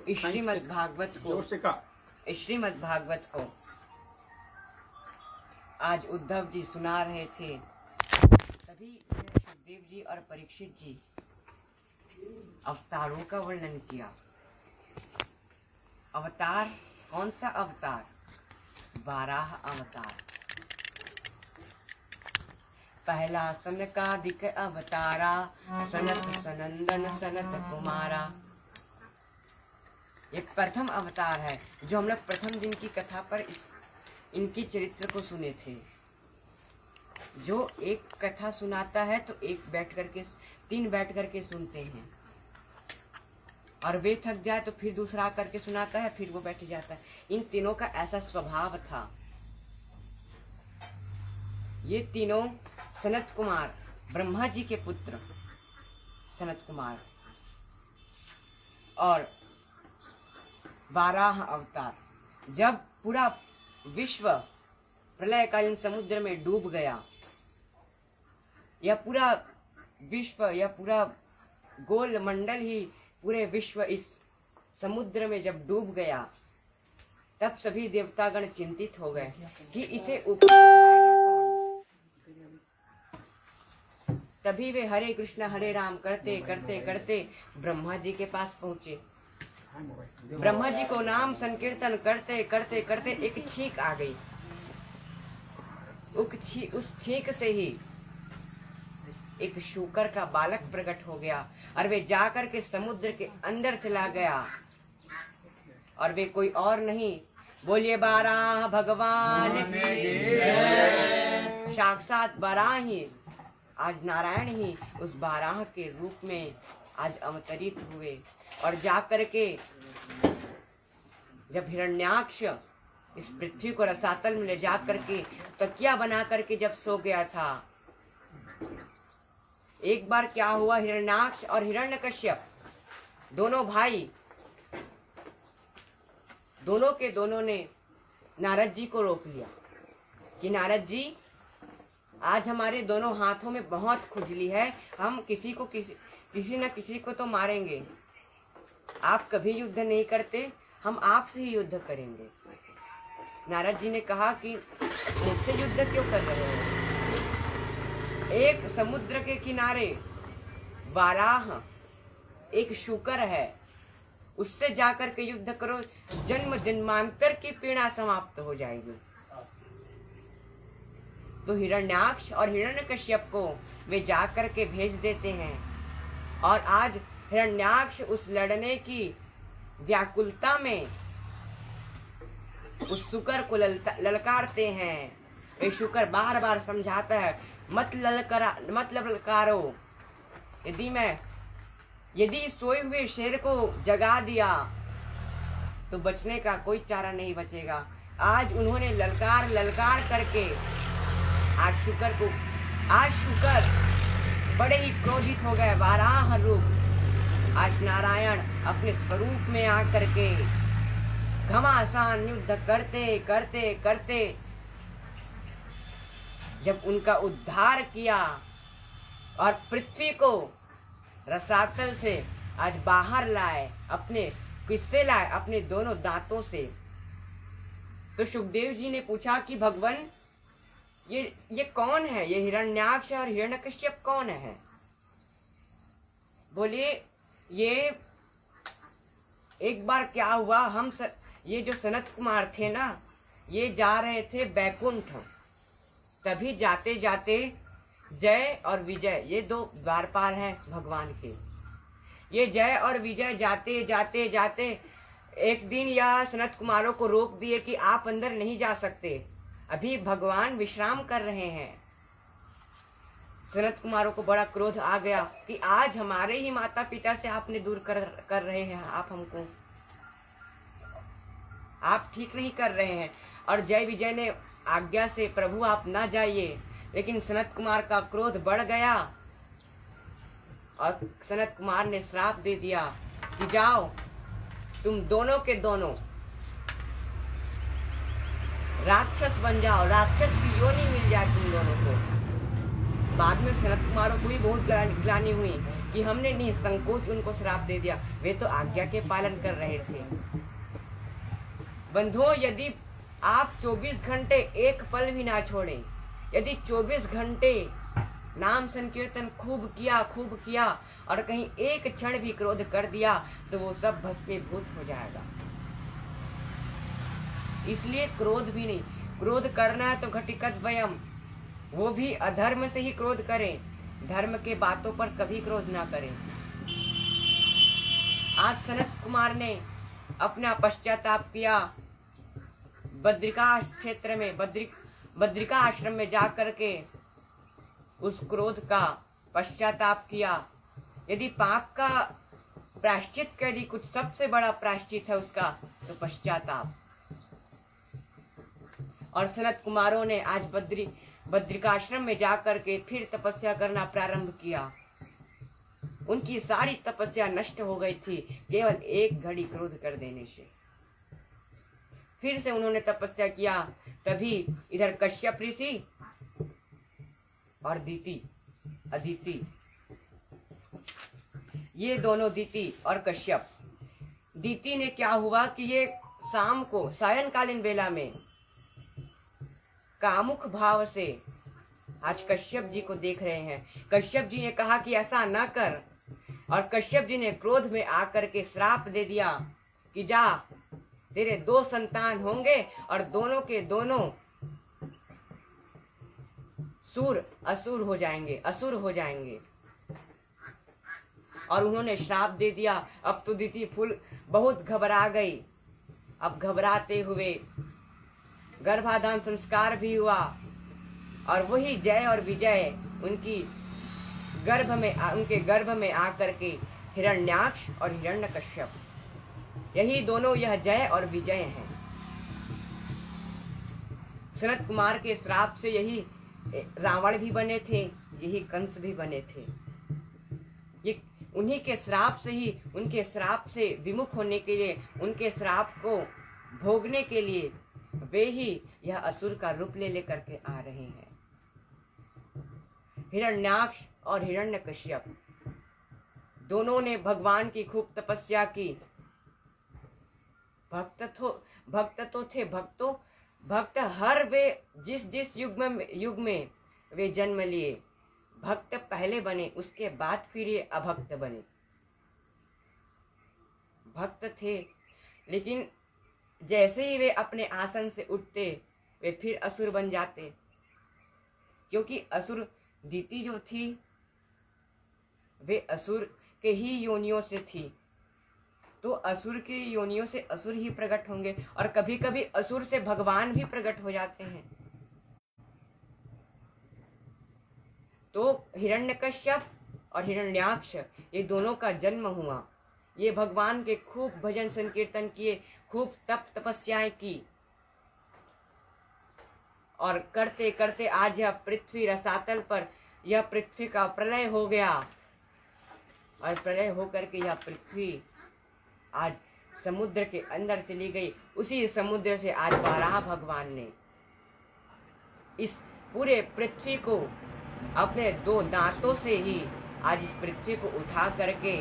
श्रीमद् भागवत को आज उद्धव जी सुना रहे थे। तभी सुखदेव जी और परीक्षित जी अवतारों का वर्णन किया। अवतार, कौन सा अवतार? बारह अवतार। पहला सनकादिक अवतारा, सनत सनंदन सनत कुमारा। ये प्रथम अवतार है जो हम लोग प्रथम दिन की कथा पर इनकी चरित्र को सुने थे। जो एक कथा सुनाता है तो एक बैठ करके, तीन बैठ करके सुनते हैं, और वे थक जाए तो फिर दूसरा आकर के सुनाता है, फिर वो बैठ जाता है। इन तीनों का ऐसा स्वभाव था। ये तीनों सनत कुमार, ब्रह्मा जी के पुत्र सनत कुमार, और 12 अवतार। जब पूरा विश्व प्रलयकालीन समुद्र में डूब गया, यह पूरा विश्व, यह पूरा गोल मंडल ही, पूरे विश्व इस समुद्र में जब डूब गया, तब सभी देवतागण चिंतित हो गए कि इसे ऊपर कौन। तभी वे हरे कृष्ण हरे राम करते करते करते ब्रह्मा जी के पास पहुंचे। ब्रह्मा जी को नाम संकीर्तन करते करते करते एक छींक आ गई। उस छींक से ही एक शूकर का बालक प्रकट हो गया, और वे जाकर के समुद्र के अंदर चला गया। और वे कोई और नहीं, बोलिए बाराह भगवान की। साक्षात बाराह ही, आज नारायण ही उस बाराह के रूप में आज अवतरित हुए। और जाकर के जब हिरण्याक्ष इस पृथ्वी को रसातल में ले जा करके तकिया बना करके जब सो गया था, एक बार क्या हुआ, हिरण्याक्ष और हिरण्यकश्यप दोनों भाई, दोनों के दोनों ने नारद जी को रोक लिया कि नारद जी, आज हमारे दोनों हाथों में बहुत खुजली है, हम किसी न किसी को तो मारेंगे। आप कभी युद्ध नहीं करते, हम आपसे ही युद्ध करेंगे। नारद जी ने कहा कि मुझसे युद्ध क्यों कर रहे हो? एक समुद्र के किनारे बाराह एक शूकर है, उससे जाकर के युद्ध करो, जन्म जन्मांतर की पीड़ा समाप्त हो जाएगी। तो हिरण्याक्ष और हिरण्यकश्यप को वे जाकर के भेज देते हैं। और आज हिरण्याक्ष उस लड़ने की व्याकुलता में उस शुकर को ललकारते हैं। ये शुकर बार बार समझाता है, मत ललकारो। यदि सोए हुए शेर को जगा दिया तो बचने का कोई चारा नहीं बचेगा। आज उन्होंने ललकार करके आज शुकर बड़े ही क्रोधित हो गए। बाराह रूप आज नारायण अपने स्वरूप में आकर के घमासान युद्ध करते करते करते जब उनका उद्धार किया और पृथ्वी को रसातल से आज बाहर लाए, किससे लाए? अपने दोनों दांतों से। तो सुखदेव जी ने पूछा कि भगवान, ये कौन है? ये हिरण्याक्ष और हिरण्यकश्यप कौन है? बोलिए, ये एक बार क्या हुआ, ये जो सनत कुमार थे ना, ये जा रहे थे बैकुंठ। तभी जाते जाते जय और विजय, ये दो द्वारपाल हैं भगवान के। ये जय और विजय जाते जाते जाते एक दिन यह सनत कुमारों को रोक दिए कि आप अंदर नहीं जा सकते, अभी भगवान विश्राम कर रहे हैं। सनत कुमारों को बड़ा क्रोध आ गया कि आज हमारे ही माता पिता से आपने दूर कर रहे हैं, आप ठीक नहीं कर रहे हैं। और जय विजय ने आज्ञा से, प्रभु आप ना जाइए, लेकिन सनत कुमार का क्रोध बढ़ गया और सनत कुमार ने श्राप दे दिया कि जाओ, तुम दोनों के दोनों राक्षस बन जाओ, राक्षस की योनि मिल जाए तुम दोनों को। बाद में सनत कुमारों को भी बहुत ग्लानि हुई कि हमने निसंकोच उनको श्राप दे दिया। वे तो आज्ञा के पालन कर रहे थे। बंधुओं, यदि आप 24 घंटे एक पल भी ना छोड़ें, यदि 24 घंटे नाम संकीर्तन खूब किया और कहीं एक क्षण भी क्रोध कर दिया तो वो सब भस्मीभूत हो जाएगा। इसलिए क्रोध भी नहीं, क्रोध करना है तो घटिकत वयम, वो भी अधर्म से ही क्रोध करें, धर्म के बातों पर कभी क्रोध ना करें। आज सनत कुमार ने अपना पश्चाताप किया, बद्रिका क्षेत्र में बद्रिका आश्रम में जा करके उस क्रोध का पश्चाताप किया। यदि पाप का प्रायश्चित कर दी, कुछ सबसे बड़ा प्रायश्चित है उसका, तो पश्चाताप। और सनत कुमारों ने आज बद्रिकाश्रम में जाकर के फिर तपस्या करना प्रारंभ किया। उनकी सारी तपस्या नष्ट हो गई थी केवल एक घड़ी क्रोध कर देने से। फिर से उन्होंने तपस्या किया। तभी इधर कश्यप ऋषि और अदिति, ये दोनों दीति और कश्यप। दीति ने क्या हुआ कि ये शाम को सायंकालीन बेला में कामुक भाव से आज कश्यप जी को देख रहे हैं। कश्यप जी ने कहा कि ऐसा ना कर, और कश्यप जी ने क्रोध में आकर के श्राप दे दिया कि जा, तेरे 2 संतान होंगे और दोनों के दोनों असुर हो जाएंगे। और उन्होंने श्राप दे दिया। अब तो दीति फूल बहुत घबरा गई। अब घबराते हुए गर्भाधान संस्कार भी हुआ और वही जय और विजय उनके गर्भ में आकर के हिरण्याक्ष और हिरण्यकश्यप, यही दोनों यह जय और विजय हैं। सनत कुमार के श्राप से यही रावण भी बने थे, यही कंस भी बने थे। ये उन्हीं के श्राप से ही, उनके श्राप से विमुख होने के लिए, उनके श्राप को भोगने के लिए वे ही यह असुर का रूप ले लेकर के आ रहे हैं। हिरण्याक्ष और हिरण्यकश्यप दोनों ने भगवान की खूब तपस्या की। भक्त हर वे जिस युग में वे जन्म लिए, भक्त पहले बने, उसके बाद फिर ये अभक्त बने। भक्त थे, लेकिन जैसे ही वे अपने आसन से उठते वे फिर असुर बन जाते, क्योंकि असुर दीति जो थी वे असुर के ही योनियों से थी। तो असुर की योनियों से असुर ही प्रकट होंगे, और कभी कभी असुर से भगवान भी प्रकट हो जाते हैं। तो हिरण्यकश्यप और हिरण्याक्ष ये दोनों का जन्म हुआ। ये भगवान के खूब भजन संकीर्तन किए, खूब तपस्याएं की, और करते करते आज यह पृथ्वी रसातल पर यह पृथ्वी का प्रलय हो गया। और प्रलय होकर के यह पृथ्वी आज समुद्र के अंदर चली गई। उसी समुद्र से आज वाराह भगवान ने इस पूरे पृथ्वी को अपने 2 दांतों से ही आज इस पृथ्वी को उठा करके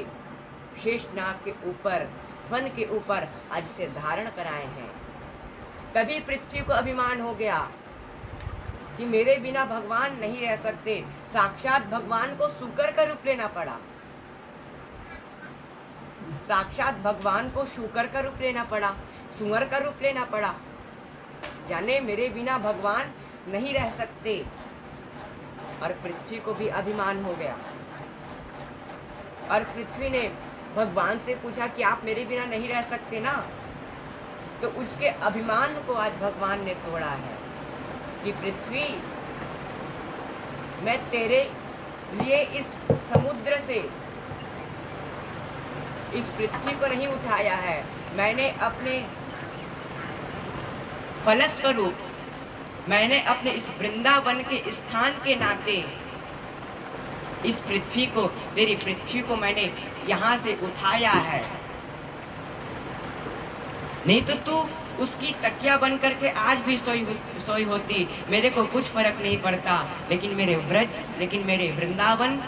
शेषनाग के ऊपर, वन के ऊपर आज से धारण कराए हैं। तभी पृथ्वी को अभिमान हो गया कि मेरे बिना भगवान नहीं रह सकते। साक्षात भगवान को शूकर का रूप लेना पड़ा, साक्षात भगवान को शूकर का रूप लेना पड़ा, सुअर का रूप लेना पड़ा, यानी मेरे बिना भगवान नहीं रह सकते। और पृथ्वी को भी अभिमान हो गया, और पृथ्वी ने भगवान से पूछा कि आप मेरे बिना नहीं रह सकते ना। तो उसके अभिमान को आज भगवान ने तोड़ा है कि पृथ्वी, मैं तेरे लिए इस समुद्र से इस पृथ्वी को नहीं उठाया है, मैंने अपने फलस्वरूप, मैंने अपने इस वृंदावन के स्थान के नाते इस पृथ्वी को, तेरी पृथ्वी को मैंने यहाँ से उठाया है। नहीं तो तू उसकी तकिया बन करके आज भी सोई होती, मेरे को कुछ फर्क नहीं पड़ता। लेकिन मेरे ब्रज, लेकिन मेरे वृंदावन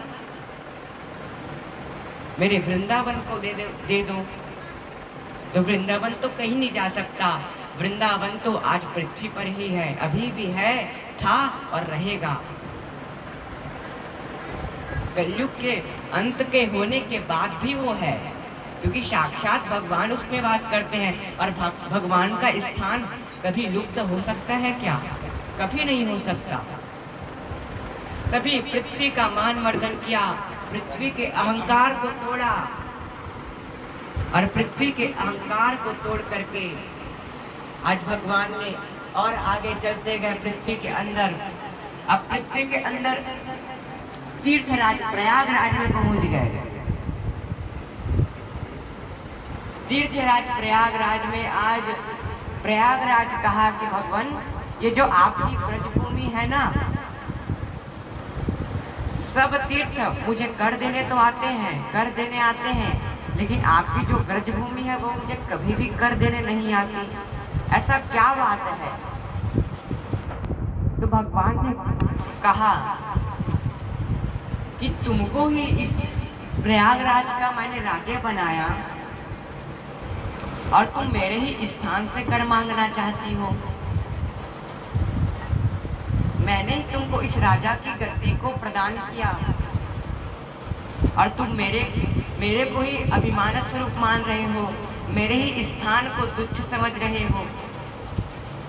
मेरे वृंदावन को दे दो। तो वृंदावन तो कहीं नहीं जा सकता, वृंदावन तो आज पृथ्वी पर ही है, अभी भी है, था और रहेगा। कलयुग के अंत के होने के बाद भी वो है, क्योंकि साक्षात भगवान उसमें वास करते हैं। और भगवान का स्थान कभी लुप्त हो सकता है क्या? कभी नहीं हो सकता। तभी पृथ्वी का मान मर्दन किया, पृथ्वी के अहंकार को तोड़ा, और पृथ्वी के अहंकार को तोड़ करके आज भगवान ने और आगे चलते गए पृथ्वी के अंदर। अब पृथ्वी के अंदर तीर्थराज प्रयागराज में पहुंच गए। तीर्थराज प्रयागराज में आज प्रयागराज कहा कि भगवान, ये जो आपकी ब्रजभूमि है ना, सब तीर्थ मुझे कर देने तो आते हैं, कर देने आते हैं, लेकिन आपकी जो ब्रजभूमि है वो मुझे कभी भी कर देने नहीं आती। ऐसा क्या बात है? तो भगवान ने कहा कि तुमको ही इस प्रयागराज का मैंने राजा बनाया और तुम मेरे ही स्थान से कर मांगना चाहती हो। मैंने ही तुमको इस राजा की गद्दी को प्रदान किया और तुम मेरे को ही अभिमान स्वरूप मान रहे हो, मेरे ही स्थान को तुच्छ समझ रहे हो।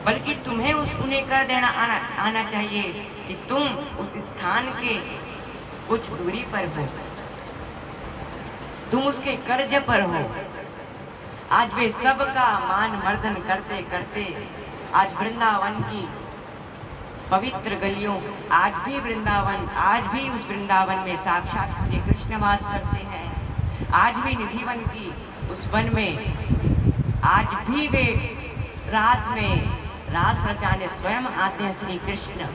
बल्कि तुम्हें उन्हें कर देना आना चाहिए कि तुम उस स्थान के कुछ दूरी पर हो, तुम उसके कर्ज पर हो। आज वे सबका मान मर्दन करते करते आज वृंदावन की पवित्र गलियों, आज भी उस वृंदावन में साक्षात श्री कृष्ण वास करते हैं। आज भी निधिवन की उस वन में आज भी वे रात में रास रचाने स्वयं आते हैं श्री कृष्ण।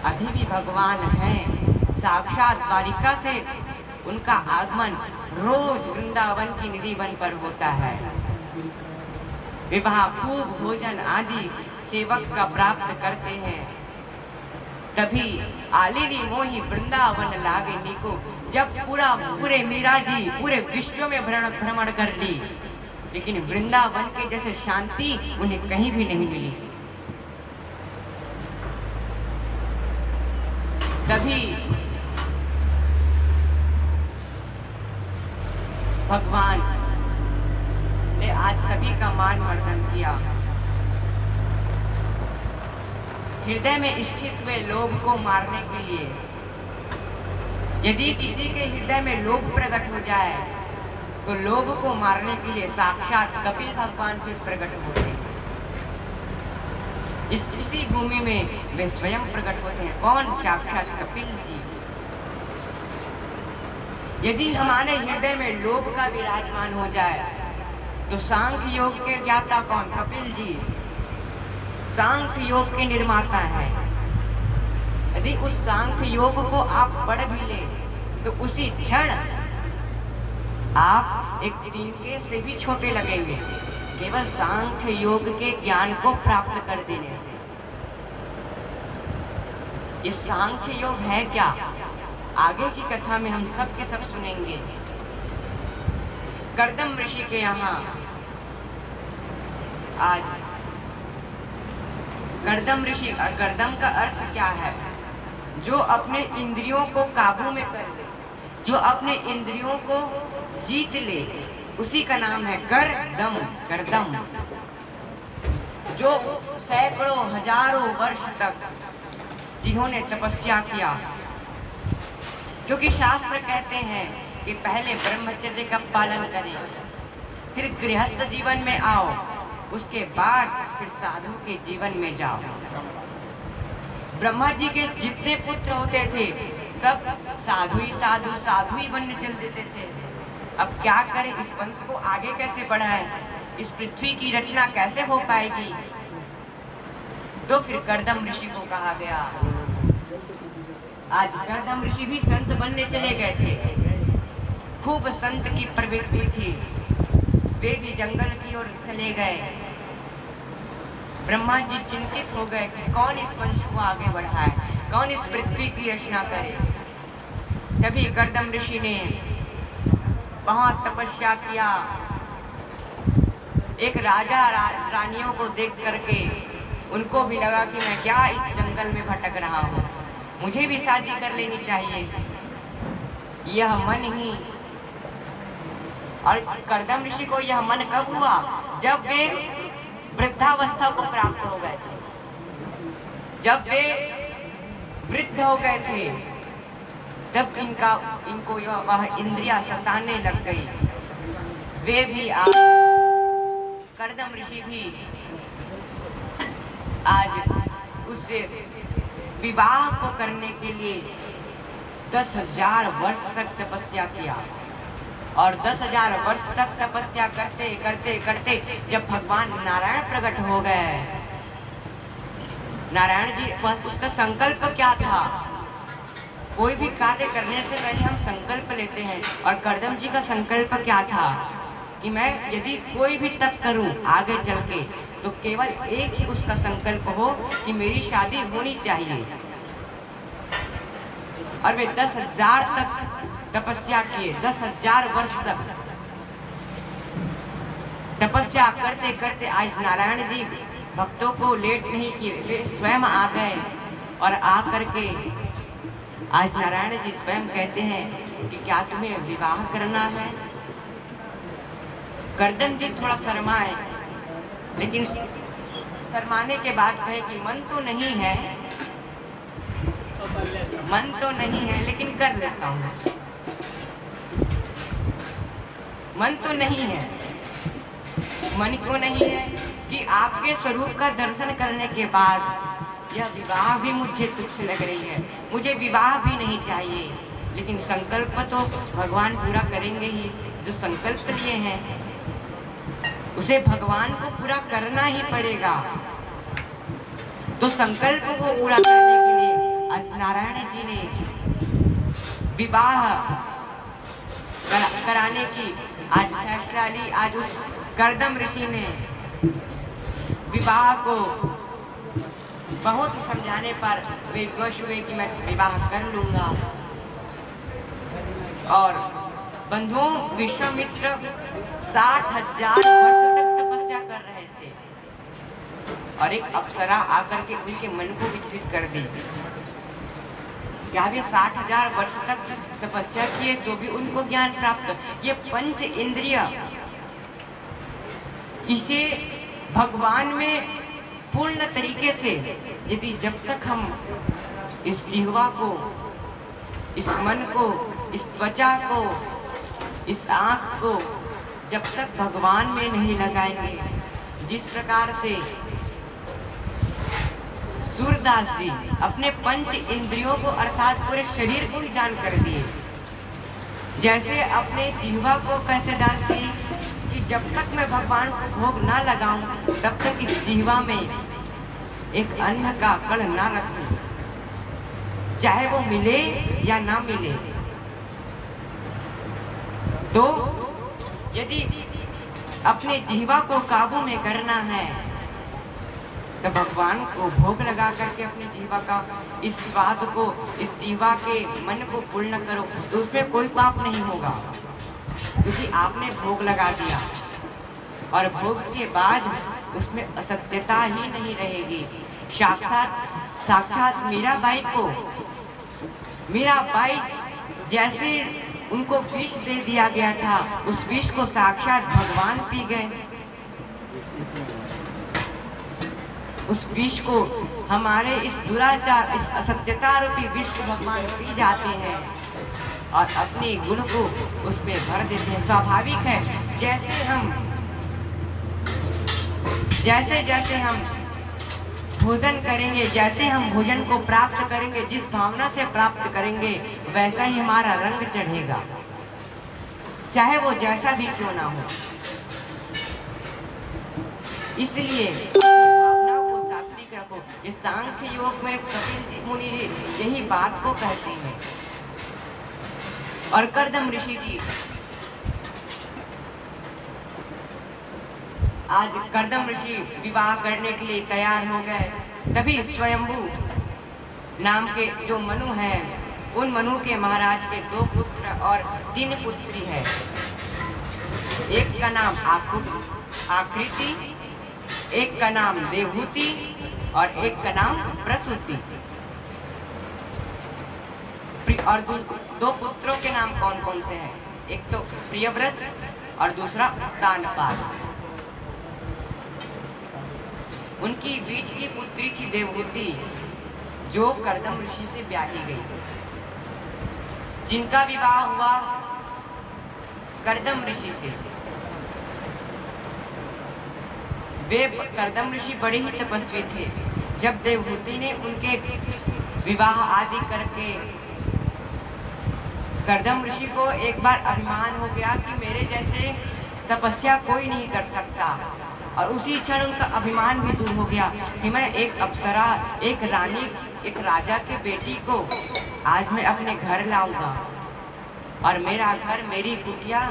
अभी भी भगवान हैं, साक्षात द्वारिका से उनका आगमन रोज वृंदावन की निधिवन पर होता है। विवाह खूब भोजन आदि सेवक का प्राप्त करते हैं। तभी आलिनी मोही वृंदावन लागे नीको, जब पूरे मीरा जी पूरे विश्व में भ्रमण कर ली, लेकिन वृंदावन के जैसे शांति उन्हें कहीं भी नहीं मिली। तभी भगवान ने आज सभी का मान मर्दन किया। हृदय में स्थित हुए लोभ को मारने के लिए, यदि किसी के हृदय में लोभ प्रकट हो जाए तो लोभ को मारने के लिए साक्षात कपिल भगवान फिर प्रकट होते हैं। इसी भूमि में वे स्वयं प्रकट होते हैं। कौन? साक्षात कपिल जी। यदि हमारे हृदय में लोभ का विराजमान हो जाए तो सांख्य योग के ज्ञाता कौन? कपिल जी। सांख्य योग के निर्माता है। यदि उस सांख्य योग को आप पढ़ भी ले तो उसी क्षण आप एक तिनके से भी छोटे लगेंगे, केवल सांख्य योग के ज्ञान को प्राप्त कर देने से। ये सांख्य योग है क्या? आगे की कथा में हम सब के सब सुनेंगे। कर्दम ऋषि के यहाँ आज कर्दम ऋषि, कर्दम का अर्थ क्या है? जो अपने इंद्रियों को काबू में कर ले, जो अपने इंद्रियों को जीत ले, उसी का नाम है कर्दम। कर्दम जो सैकड़ों हजारों वर्ष तक जिन्होंने तपस्या किया, क्योंकि शास्त्र कहते हैं कि पहले ब्रह्मचर्य का पालन करें, फिर गृहस्थ जीवन में आओ, उसके बाद फिर साधु के जीवन में जाओ। ब्रह्मा जी के जितने पुत्र होते थे सब साधु ही बनने चल देते थे। अब क्या करें? इस वंश को आगे कैसे बढ़ाएं? इस पृथ्वी की रचना कैसे हो पाएगी? तो फिर कर्दम ऋषि को कहा गया। आज कर्दम ऋषि भी संत बनने चले गए थे। खूब संत की प्रवृत्ति थी, वे भी जंगल की ओर चले गए। ब्रह्मा जी चिंतित हो गए कि कौन इस वंश को आगे बढ़ाए, कौन इस पृथ्वी की रचना करे। तभी कर्दम ऋषि ने बहुत तपस्या किया। एक राजा रानियों को देख करके उनको भी लगा कि मैं क्या इस जंगल में भटक रहा हूँ, मुझे भी शादी कर लेनी चाहिए। यह मन ही, और कर्दम ऋषि को यह मन कब हुआ? जब वे वृद्धावस्था को प्राप्त हो गए थे, जब वे वृद्ध हो गए थे, तब इनको वह इंद्रियां सताने लग गई। वे भी आज, कर्दम ऋषि भी आज उससे विवाह को करने के लिए 10,000 वर्ष तक तपस्या किया। और 10,000 वर्ष तक तपस्या करते करते करते जब भगवान नारायण प्रकट हो गए, नारायण जी, उसका संकल्प क्या था? कोई भी कार्य करने से पहले हम संकल्प लेते हैं, और कर्दम जी का संकल्प क्या था कि मैं यदि कोई भी तप करूं आगे चल के, तो केवल एक ही उसका संकल्प हो कि मेरी शादी होनी चाहिए। और वे 10,000 तक तपस्या किए, 10,000 वर्ष तक तपस्या करते करते आज नारायण जी भक्तों को लेट नहीं किए, वे स्वयं आ गए। और आ करके आज नारायण जी स्वयं कहते हैं कि क्या तुम्हें विवाह करना है? कर्दम जी थोड़ा शर्माए, लेकिन शर्माने के बाद कहे कि मन तो नहीं है, मन तो नहीं है, लेकिन कर लेता हूँ। मन तो नहीं है, मन क्यों नहीं है? कि आपके स्वरूप का दर्शन करने के बाद यह विवाह भी मुझे तुच्छ लग रही है, मुझे विवाह भी नहीं चाहिए। लेकिन संकल्प तो भगवान पूरा करेंगे ही, जो संकल्प लिए हैं उसे भगवान को पूरा करना ही पड़ेगा। तो संकल्प को पूरा करने के लिए आज नारायण जी ने विवाह कराने की आज फैसला ली। आज उस कर्दम ऋषि ने विवाह को बहुत समझाने पर वे विवश हुए कि मैं विवाह कर लूंगा। और बंधुओं, विश्वामित्र 60,000 वर्ष तक तपस्या कर रहे थे, और एक अप्सरा आकर के उनके मन को विचलित कर दी। क्या वे 60,000 वर्ष तक तपस्या किए तो भी उनको ज्ञान प्राप्त? ये पंच इंद्रिय, इसे भगवान में पूर्ण तरीके से यदि जब तक हम इस जिह्वा को, इस मन को, इस त्वचा को, इस आँख को जब तक भगवान में नहीं लगाएंगे, जिस प्रकार से सूरदास जी अपने पंच इंद्रियों को अर्थात पूरे शरीर को ही दान कर दिए, जैसे अपने जिह्वा को कैसे दान किए कि जब तक मैं भगवान को भोग ना लगाऊं तब तक इस जिह्वा में एक अन्न का कण ना रखूं, चाहे वो मिले या ना मिले। तो यदि अपने जिह्वा को काबू में करना है तो भगवान को भोग लगा करके अपने जिह्वा का इस स्वाद को, इस जिह्वा के मन को पूर्ण करो, तो उसमें कोई पाप नहीं होगा, क्योंकि आपने भोग लगा दिया। और भोग के बाद उसमें असत्यता ही नहीं रहेगी। साक्षात मीराबाई जैसे उनको विष दे दिया गया था, उस विष को साक्षात भगवान पी गए। उस विष को, हमारे इस दुराचार, इस असत्यता रूपी विष को भगवान पी जाते हैं और अपने गुण को उसमें भर देते हैं। स्वाभाविक है, जैसे जैसे हम भोजन करेंगे, जैसे हम भोजन को प्राप्त करेंगे, जिस भावना से प्राप्त करेंगे, वैसा ही हमारा रंग चढ़ेगा, चाहे वो जैसा भी क्यों ना हो। इसलिए भावना को सात्विक रखो। इस सांख्य योग में कपिल मुनि यही बात को कहते हैं। और कर्दम ऋषि जी, आज कर्दम ऋषि विवाह करने के लिए तैयार हो गए। तभी स्वयंभू नाम के जो मनु हैं, उन मनु के महाराज के 2 पुत्र और 3 पुत्री है। एक का नाम आकृति, एक का नाम देवहूति और एक का नाम प्रसूति। और 2 पुत्रों के नाम कौन कौन से हैं? एक तो प्रियव्रत और दूसरा तानपाल। उनकी बीच की पुत्री थी देवहूति, जो कर्दम ऋषि से ब्याही गई, जिनका विवाह हुआ कर्दम ऋषि से। वे कर्दम ऋषि बड़े ही तपस्वी थे। जब देवहूति ने उनके विवाह आदि करके, कर्दम ऋषि को एक बार अभिमान हो गया कि मेरे जैसे तपस्या कोई नहीं कर सकता, और उसी क्षण उनका अभिमान भी दूर हो गया कि मैं एक अप्सरा, एक रानी, एक राजा के बेटी को आज मैं अपने घर लाऊंगा, और मेरा घर, मेरी कुटिया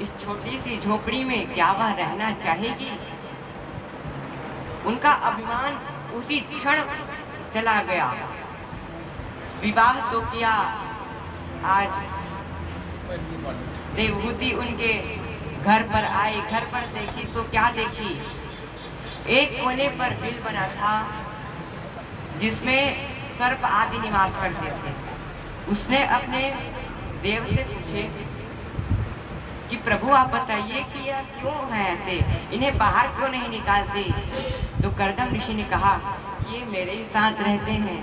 इस छोटी सी झोपड़ी में क्या वह रहना चाहेगी? उनका अभिमान उसी क्षण चला गया। विवाह तो किया। आज देवहूति उनके घर पर आई। घर पर देखी तो क्या देखी? एक कोने पर बिल बना था जिसमें सर्प आदि निवास करते थे। उसने अपने देव से पूछे कि प्रभु आप बताइए कि यह क्यों है ऐसे, इन्हें बाहर क्यों नहीं निकालते? तो कर्दम ऋषि ने कहा कि ये मेरे ही साथ रहते हैं।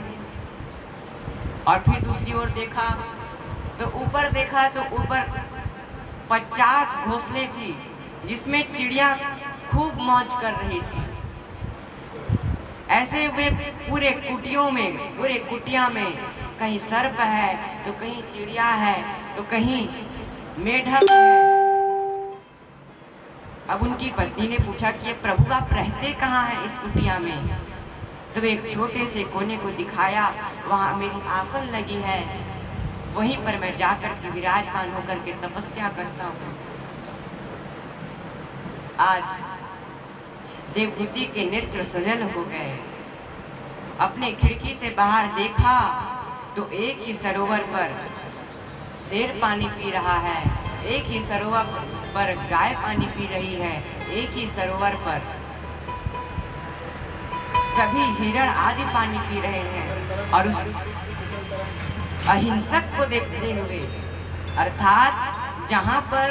और फिर दूसरी ओर देखा तो ऊपर देखा तो ऊपर 50 घोंसले थी, जिसमें चिड़िया खूब मौज कर रही थी। ऐसे वे पूरे कुटिया में कहीं सर्प है तो कहीं चिड़िया है तो कहीं मेढक है। अब उनकी पत्नी ने पूछा कि प्रभु आप रहते कहाँ हैं इस कुटिया में? तो एक छोटे से कोने को दिखाया, वहाँ मेरी आसन लगी है, वहीं पर मैं जाकर के विराजमान होकर के तपस्या करता हूँ। आज देवहूति के नेत्र सजल हो गए। अपने खिड़की से बाहर देखा तो एक ही सरोवर पर शेर पानी पी रहा है, एक ही सरोवर पर गाय पानी पी रही है, एक ही सरोवर पर सभी हिरण आदि पानी पी रहे हैं। और उस अहिंसक को देखते हुए, अर्थात जहाँ पर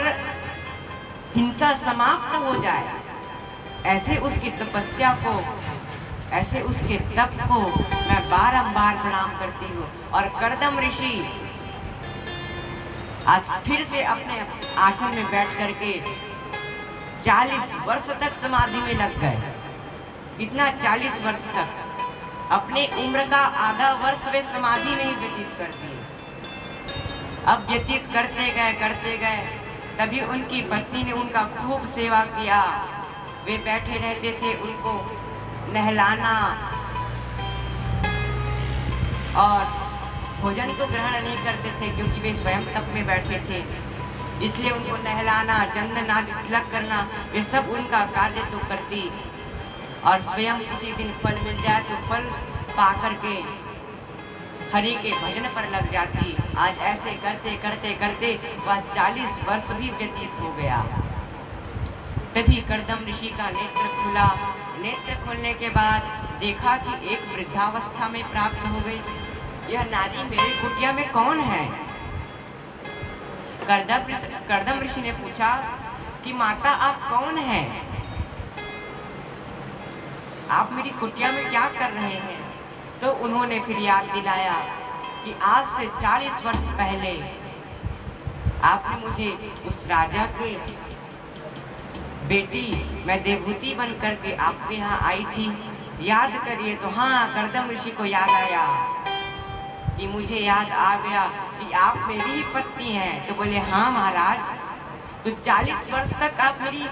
हिंसा समाप्त हो जाए, ऐसे उसकी तपस्या को, ऐसे उसके तप को मैं बारंबार प्रणाम करती हूँ। और कर्दम ऋषि आज फिर से अपने आश्रम में बैठ करके 40 वर्ष तक समाधि में लग गए। इतना 40 वर्ष तक, अपने उम्र का आधा वर्ष वे समाधि नहीं व्यतीत करती। अब व्यतीत करते गए, तभी उनकी पत्नी ने उनका खूब सेवा किया। वे बैठे रहते थे, उनको नहलाना और भोजन तो ग्रहण नहीं करते थे क्योंकि वे स्वयं तप में बैठे थे, इसलिए उनको नहलाना, चंदन आदि तिलक करना, वे सब उनका कार्य तो करती। और स्वयं किसी दिन फल मिल जाए तो फल पा करके हरि के भजन पर लग जाती। आज ऐसे करते करते वह 40 वर्ष भी व्यतीत हो गया। तभी कर्दम ऋषि का नेत्र खुला। नेत्र खोलने के बाद देखा कि एक वृद्धावस्था में प्राप्त हो गई। यह नारी मेरे कुटिया में कौन है? कर्दम ऋषि ने पूछा कि माता आप कौन हैं? आप मेरी कुटिया में क्या कर रहे हैं? तो उन्होंने फिर याद दिलाया कि आज से 40 वर्ष पहले आपने मुझे उस राजा के बेटी, मैं देवहूति बन करके आपके यहाँ आई थी, याद करिए। तो हाँ, कर्दम ऋषि को याद आया कि मुझे याद आ गया कि आप मेरी ही पत्नी हैं। तो बोले हाँ महाराज, तो 40 वर्ष तक आप मेरी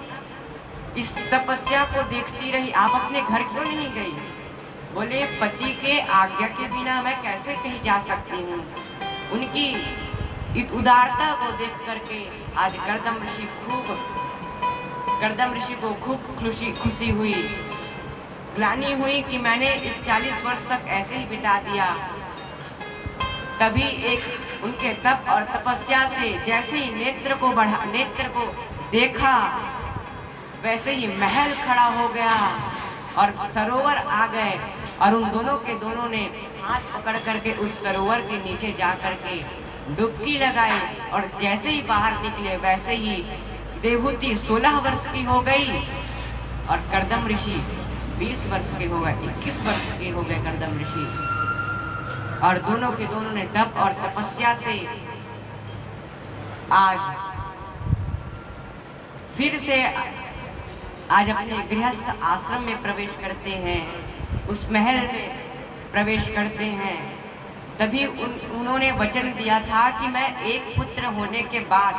इस तपस्या को देखती रही, आप अपने घर क्यों नहीं गई? बोले पति के आज्ञा के बिना मैं कैसे कहीं जा सकती हूँ। उनकी इस उदारता को देख करके आज कर्दम ऋषि को खूब खुशी हुई, ग्लानि हुई कि मैंने इस 40 वर्ष तक ऐसे ही बिता दिया। तभी एक उनके तप और तपस्या से जैसे ही नेत्र को देखा, वैसे ही महल खड़ा हो गया और सरोवर आ गए। और उन दोनों ने हाथ पकड़ करके उस सरोवर के नीचे जा करके डुबकी लगाई। और जैसे ही बाहर निकले वैसे ही देवहूति 16 वर्ष की हो गई और कर्दम ऋषि 20 वर्ष के हो गए, 21 वर्ष के हो गए कर्दम ऋषि। और दोनों ने तप और तपस्या से फिर से आज अपने गृहस्थ आश्रम में प्रवेश करते हैं, उस महल में प्रवेश करते हैं। तभी उन्होंने वचन दिया था कि मैं एक पुत्र होने के बाद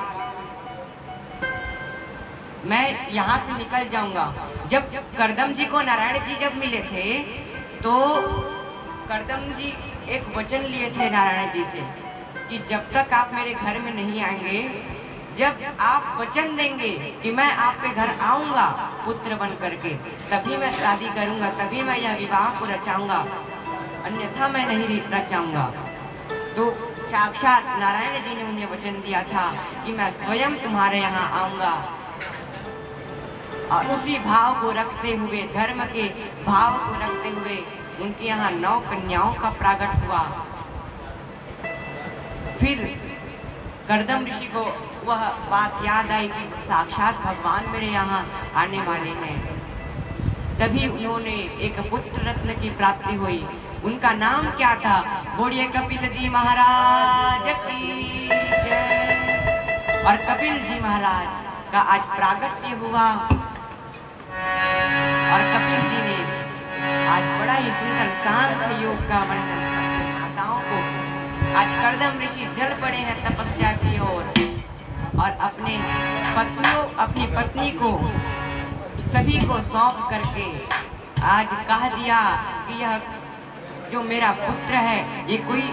मैं यहाँ से निकल जाऊंगा। जब कर्दम जी को नारायण जी जब मिले थे तो कर्दम जी एक वचन लिए थे नारायण जी से कि जब तक आप मेरे घर में नहीं आएंगे, जब आप वचन देंगे कि मैं आपके घर आऊंगा पुत्र बन करके, तभी मैं शादी करूंगा, तभी मैं यह विवाह को रचाऊंगा, अन्यथा मैं नहीं रचाऊंगा। तो साक्षात नारायण जी ने उन्हें वचन दिया था कि मैं स्वयं तुम्हारे यहाँ आऊंगा। और उसी भाव को रखते हुए, धर्म के भाव को रखते हुए उनके यहाँ 9 कन्याओं का प्रागट हुआ। फिर कर्दम ऋषि को वह बात याद आई कि साक्षात भगवान मेरे यहाँ आने वाले हैं। तभी उन्होंने एक पुत्र रत्न की प्राप्ति हुई। उनका नाम क्या था? बोलिए कपिल जी महाराज की जय। और कपिल जी महाराज का आज प्रागट्य हुआ और कपिल जी ने आज बड़ा ही सुंदर शांत योग का वर्णन करके माताओं को, आज कर्दम ऋषि जल पड़े हैं तपस्या की ओर और अपनी पत्नी को सभी को सौंप करके आज कह दिया कि यह जो मेरा पुत्र है ये कोई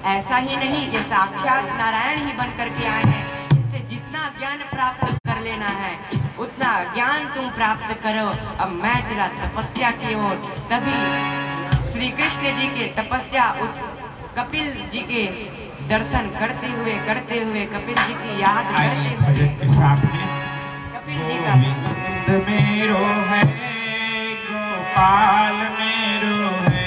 ऐसा ही नहीं, ये साक्षात नारायण ही बन करके आए हैं। इससे जितना ज्ञान प्राप्त कर लेना है उतना ज्ञान तुम प्राप्त करो, अब मैं चला तपस्या की ओर। तभी श्री कृष्ण जी के तपस्या उस कपिल जी के दर्शन करते हुए कपिल जी की याद करते हुए कपिल जी का मेरो है गोपाल मेरो है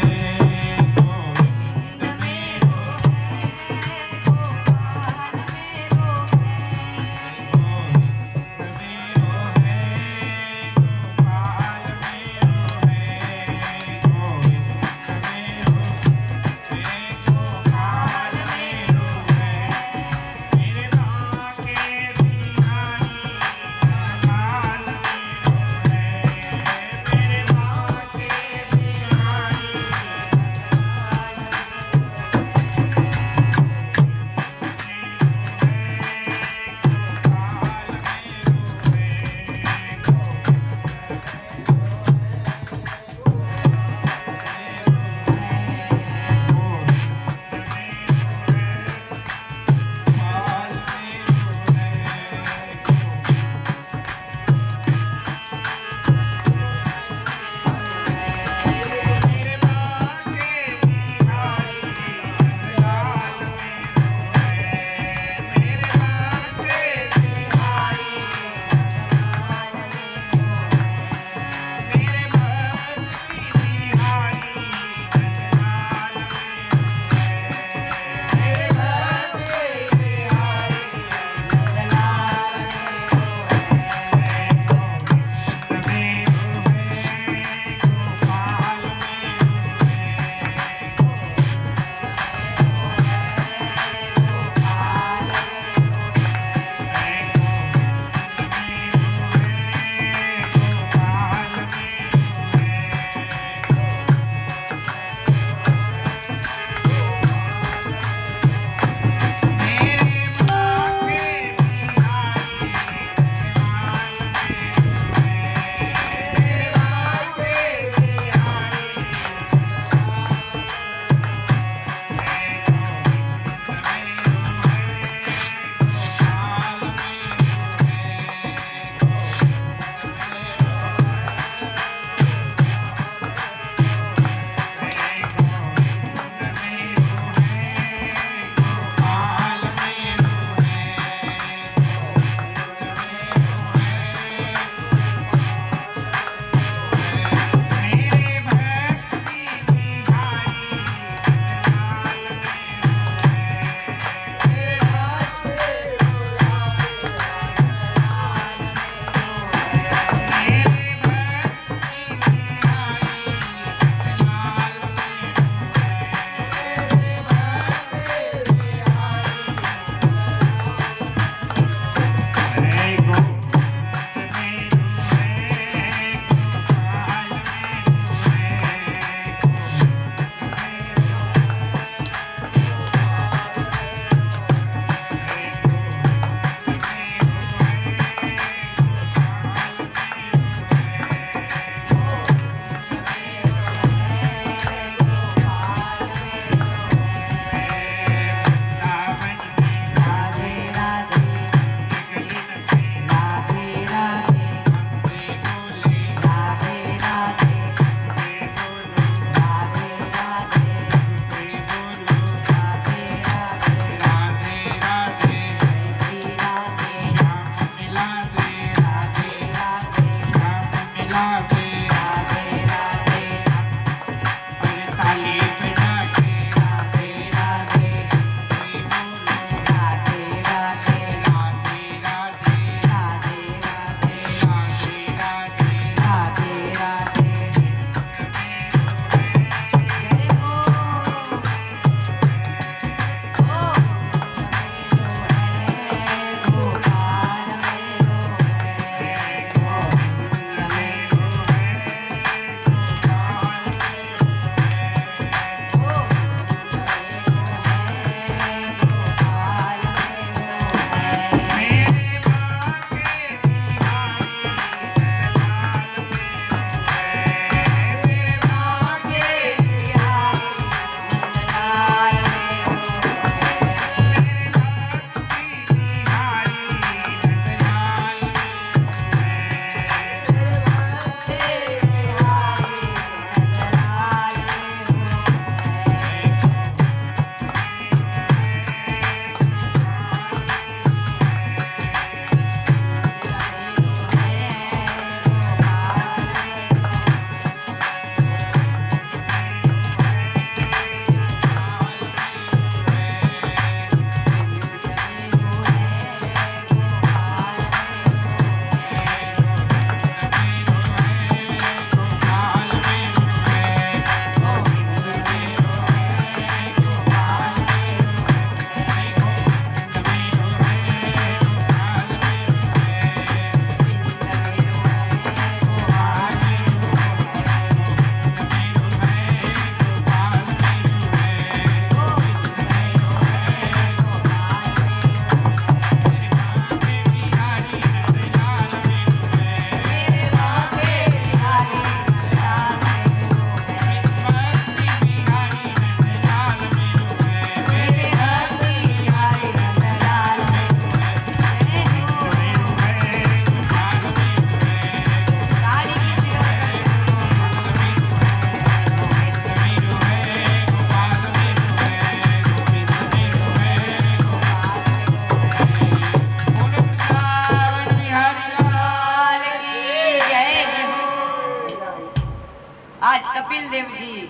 कपिल देव जी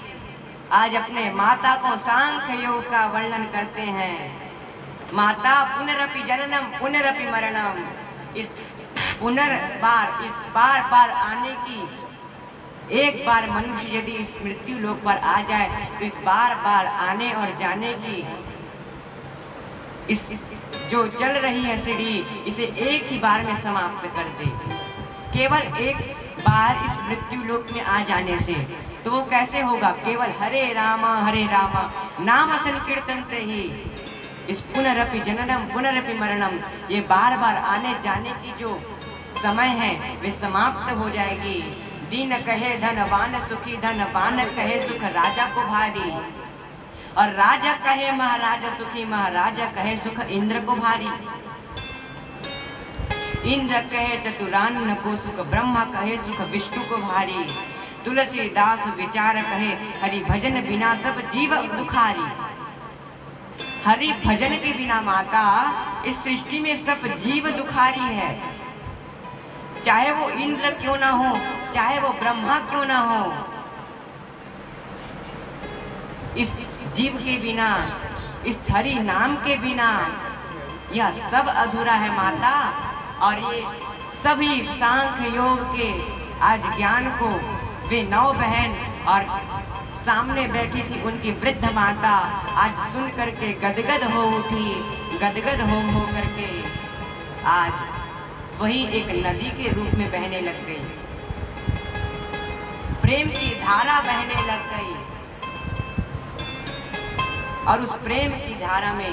आज अपने माता को सांख्य योग का वर्णन करते हैं। माता पुनरपि जननम पुनरपि मरणम, इस पुनर्बार, इस बार बार आने की, एक बार मनुष्य यदि इस मृत्यु लोक पर आ जाए तो इस बार बार आने और जाने की इस जो चल रही है सीढ़ी, इसे एक ही बार में समाप्त कर दे। केवल एक बार इस मृत्यु लोक में आ जाने से तो वो कैसे होगा? केवल हरे रामा नाम संकीर्तन से ही इस पुनरपि जननम पुनरपि मरणम, ये बार बार आने जाने की जो समय है वे समाप्त हो जाएगी। दीन कहे धनवान सुखी, धनवान कहे सुख राजा को भारी, और राजा कहे महाराजा सुखी, महाराजा कहे सुख इंद्र को भारी। इंद्र कहे चतुरान्न को सुख, ब्रह्मा कहे सुख विष्णु को भारी। तुलसीदास विचार कहे हरि भजन बिना सब जीव दुखारी। हरि भजन के बिना माता इस सृष्टि में सब जीव दुखारी है, चाहे वो इंद्र क्यों ना हो, चाहे वो ब्रह्मा क्यों ना हो। इस जीव के बिना, इस हरि नाम के बिना यह सब अधूरा है माता। और ये सभी सांख्य योग के आज ज्ञान को वे 9 बहन और सामने बैठी थी उनकी वृद्ध माता आज सुन करके गदगद हो उठी, गदगद हो करके आज वही एक नदी के रूप में बहने लग गई, प्रेम की धारा बहने लग गई। और उस प्रेम की धारा में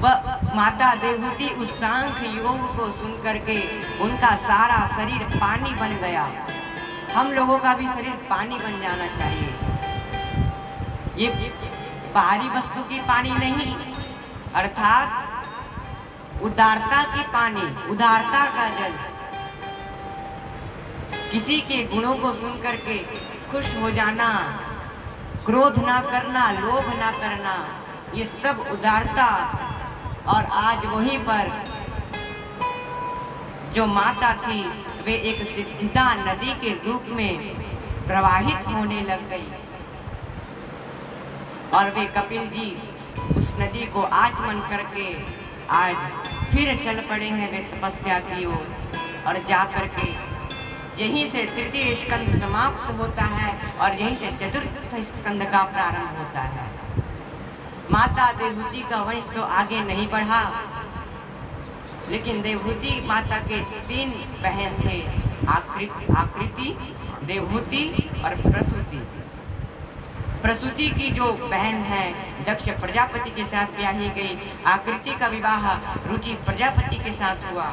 वह माता देवहूति उस सांख्य योग को सुन करके उनका सारा शरीर पानी बन गया। हम लोगों का भी शरीर पानी बन जाना चाहिए। ये बाहरी वस्तु की पानी नहीं, अर्थात उदारता की पानी, उदारता का जल। किसी के गुणों को सुन करके खुश हो जाना, क्रोध ना करना, लोभ ना करना, ये सब उदारता। और आज वहीं पर जो माता थी वे एक सिद्धिदा नदी के रूप में प्रवाहित होने लग गई। और वे कपिल जी उस नदी को आचमन करके आज फिर चल पड़े हैं वे तपस्या की ओर। और जा करके यहीं से तृतीय स्कंद समाप्त होता है और यहीं से चतुर्थ स्कंद का प्रारंभ होता है। माता देवहूति का वंश तो आगे नहीं बढ़ा, लेकिन देवहूति माता के 3 बहन थे, आकृति, देवहूति और प्रसूति। प्रसूति की जो बहन है दक्ष प्रजापति के साथ ब्याही गई। आकृति का विवाह रुचि प्रजापति के साथ हुआ,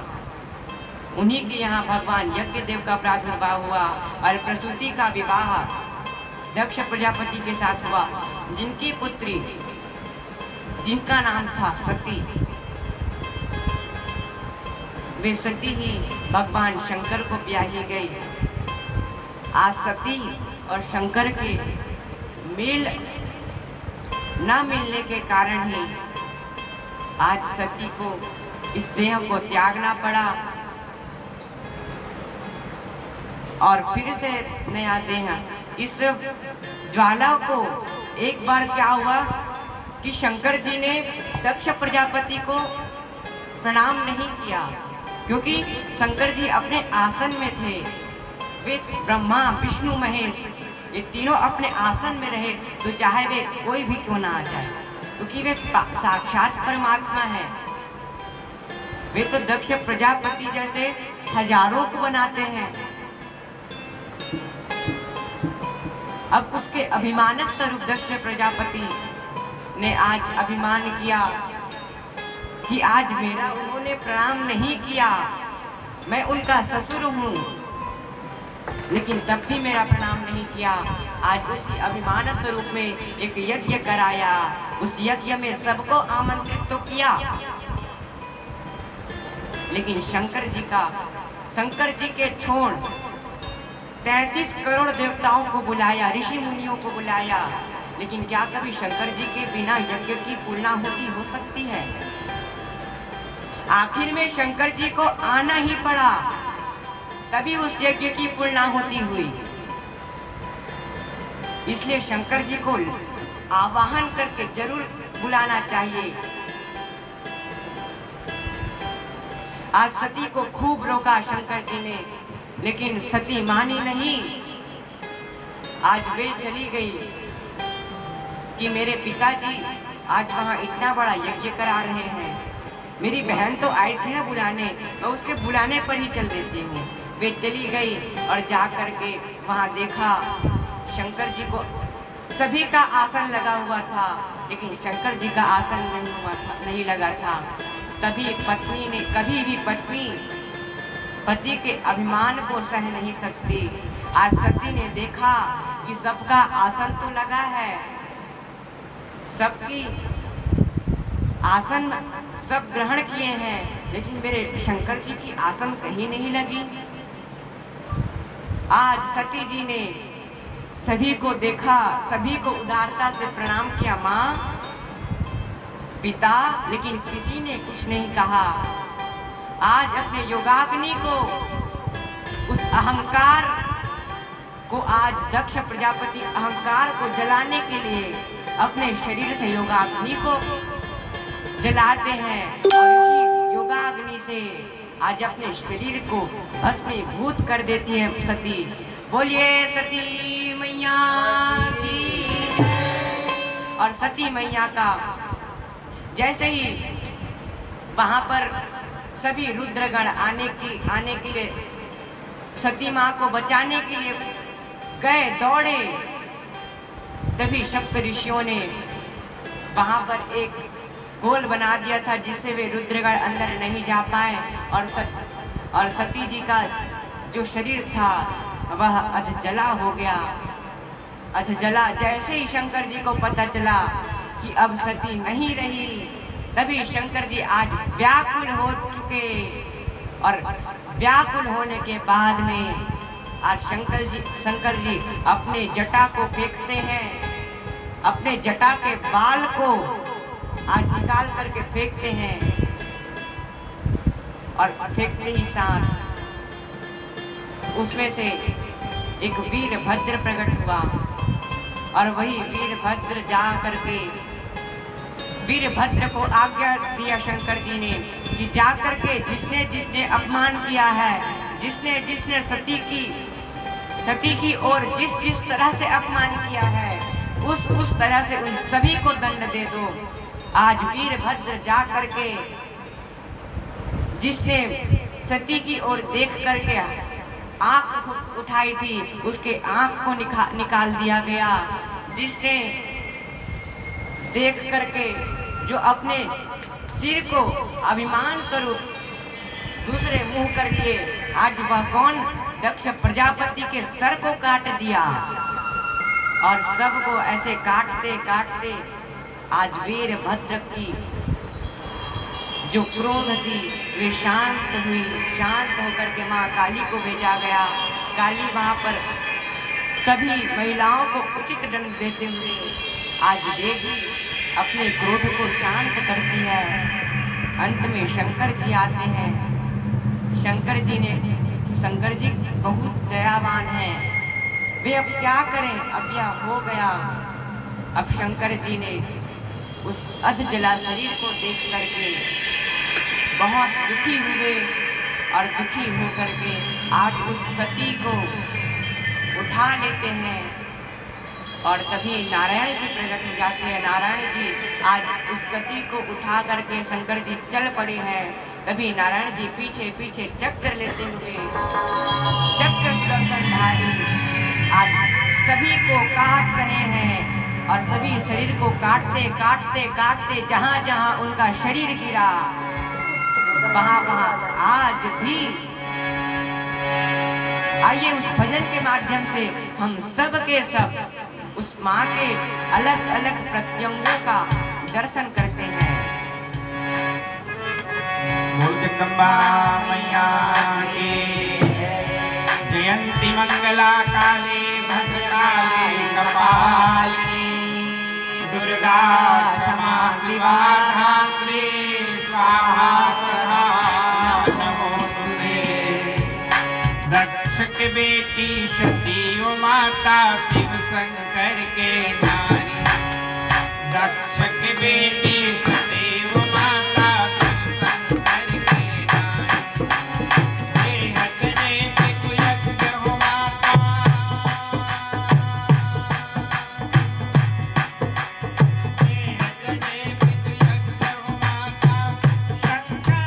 उन्हीं के यहाँ भगवान यज्ञ देव का प्रादुर्भाव हुआ। और प्रसूति का विवाह दक्ष प्रजापति के साथ हुआ, जिनकी पुत्री, जिनका नाम था सती, वे सती ही भगवान शंकर को ब्याही गई। आज सती और शंकर के मेल न मिलने के कारण ही आज सती को इस देह को त्यागना पड़ा और फिर से नया देह। इस ज्वाला को एक बार क्या हुआ कि शंकर जी ने दक्ष प्रजापति को प्रणाम नहीं किया, क्योंकि शंकर जी अपने आसन में थे। वे ब्रह्मा विष्णु महेश ये तीनों अपने आसन में रहे, तो चाहे वे कोई भी क्यों ना आ जाए, क्योंकि वे साक्षात परमात्मा है। वे तो दक्ष प्रजापति जैसे हजारों को बनाते हैं। अब उसके अभिमान स्वरूप दक्ष प्रजापति ने आज अभिमान किया कि आज मेरा उन्होंने प्रणाम नहीं किया, मैं उनका ससुर हूँ, लेकिन तब भी मेरा प्रणाम नहीं किया। आज उसी अभिमान स्वरूप में एक यज्ञ कराया, उस यज्ञ में सबको आमंत्रित तो किया, लेकिन शंकर जी के छोड़ 33 करोड़ देवताओं को बुलाया, ऋषि मुनियों को बुलाया, लेकिन क्या कभी शंकर जी के बिना यज्ञ की पूर्णा हो सकती है? आखिर में शंकर जी को आना ही पड़ा। तभी उस यज्ञ की पूर्णाहुति हुई। इसलिए शंकर जी को आवाहन करके जरूर बुलाना चाहिए। आज सती को खूब रोका शंकर जी ने, लेकिन सती मानी नहीं। आज वे चली गई कि मेरे पिताजी आज वहाँ इतना बड़ा यज्ञ करा रहे हैं। मेरी बहन तो आई थी ना बुलाने, मैं उसके बुलाने पर ही चल देती हूँ। वे चली गई और जा करके वहाँ देखा शंकर जी को, सभी का आसन लगा हुआ था, लेकिन शंकर जी का आसन नहीं लगा था। तभी पत्नी ने, कभी भी पत्नी पति के अभिमान को सह नहीं सकती। आज सती ने देखा कि सबका आसन तो लगा है, सबकी आसन सब ग्रहण किए हैं, लेकिन मेरे शंकर जी की आसन कहीं नहीं लगी। आज सती जी ने सभी को देखा, सभी को उदारता से प्रणाम किया, माँ पिता, लेकिन किसी ने कुछ नहीं कहा। आज अपने योगाग्नि को, उस अहंकार को, आज दक्ष प्रजापति अहंकार को जलाने के लिए अपने शरीर से योगाग्नि को जलाते हैं और इसी योगाग्नि से आज अपने शरीर को भस्मीभूत कर देती है सती। बोलिए सती मैया की। और सती मैया का जैसे ही वहां पर सभी रुद्रगण आने के लिए सती माँ को बचाने के लिए गए, दौड़े, तभी सप्त ऋषियों ने वहां पर एक गोल बना दिया था जिससे वे रुद्रगण अंदर नहीं जा पाए। और सती जी का जो शरीर था वह अधजला हो गया। अधजला जैसे ही शंकर जी को पता चला कि अब सती नहीं रही, तभी शंकर जी आज व्याकुल हो चुके। और व्याकुल होने के बाद में आज शंकर जी अपने जटा को फेंकते हैं, अपने जटा के बाल को आज निकाल करके फेंकते हैं। और फेंकते ही साथ उसमें से एक वीरभद्र प्रकट हुआ। और वही वीरभद्र जा करके वीरभद्र को आज्ञा दिया शंकर जी ने कि जा करके जिसने जिसने अपमान किया है, जिसने जिसने सती की और जिस तरह से अपमान किया है, उस तरह से उन सभी को दंड दे दो। आज वीरभद्र जा करके जिसने सती की ओर देख करके आंख उठाई थी, उसके आंख को निकाल दिया गया। जिसने देख करके जो अपने सिर को अभिमान स्वरूप दूसरे मुंह कर दिए, आज वह कौन? दक्ष प्रजापति के सर को काट दिया। और सबको ऐसे काटते काटते आज वीरभद्र की जो क्रोध थी वे शांत हुई। शांत होकर के माँ काली को भेजा गया। काली वहाँ पर सभी महिलाओं को उचित दंड देते हुए आज वे भी अपने क्रोध को शांत करती है। अंत में शंकर जी आते हैं। शंकर जी बहुत दयावान हैं। वे अब क्या करें, अब यह हो गया। अब शंकर जी ने उस अधजला शरीर को देख करके बहुत दुखी हुए और दुखी होकर के आज उस सती को उठा लेते हैं। और तभी नारायण जी प्रकट हो जाते हैं। नारायण जी आज उस सती को उठा करके शंकर जी चल पड़े हैं। तभी नारायण जी पीछे पीछे चक्र लेते हुए, चक्र सुदर्शनधारी आज सभी को काट रहे हैं। और सभी शरीर को काटते काटते काटते जहाँ जहाँ उनका शरीर गिरा वहाँ वहाँ आज भी आइए उस भजन के माध्यम से हम सब के सब उस माँ के अलग अलग प्रत्यंगों का दर्शन करते हैं। बोल जगदम्बा मैया की जयंती मंगला काली भद्रकाली कपालिनी दुर्गा क्षमा शिवा धात्री स्वाहा सदा नमोस्तुते। बेटी सती माता शिव शंकर के नारी। दक्ष की बेटी सती माता शिव शंकर के नारी। बेहद देव कुयज्ञ हो माता। बेहद देव कुयज्ञ हो माता। शंकर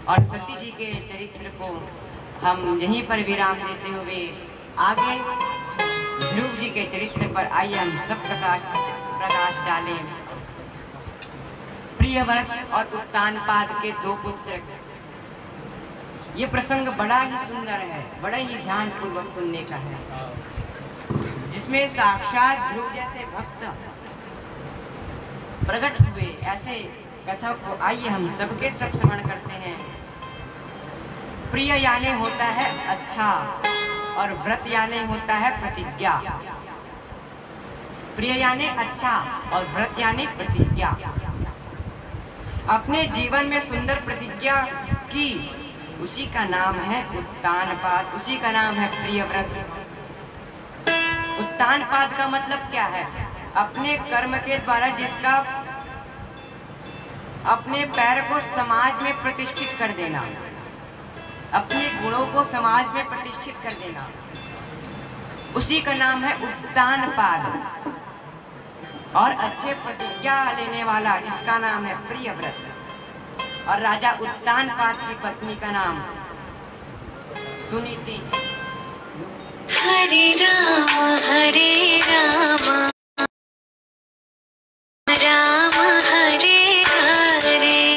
और सती जी के चरित्र को हम यहीं पर विराम देते हुए आगे ध्रुव जी के चरित्र पर आइए हम सब प्रकाश डालें। प्रियव्रत और उत्तानपाद के दो पुत्र। ये प्रसंग बड़ा ही सुंदर है, बड़ा ही ध्यान पूर्वक सुनने का है, जिसमें साक्षात ध्रुव जैसे भक्त प्रकट हुए। ऐसे कथा को आइए हम सबके सब श्रवण करते हैं। प्रिय यानी होता है अच्छा और व्रत यानी होता है प्रतिज्ञा। प्रिय यानी अच्छा और व्रत यानी प्रतिज्ञा। अपने जीवन में सुंदर प्रतिज्ञा की, उसी का नाम है उत्तानपाद, उसी का नाम है प्रियव्रत। उत्तानपाद का मतलब क्या है? अपने कर्म के द्वारा जिसका अपने पैर को समाज में प्रतिष्ठित कर देना, अपने गुणों को समाज में प्रतिष्ठित कर देना, उसी का नाम है उत्तानपाद। और अच्छे प्रतिज्ञा लेने वाला, जिसका नाम है प्रियव्रत। और राजा उत्तानपाद की पत्नी का नाम सुनीति। हरे राम राम हरे हरे,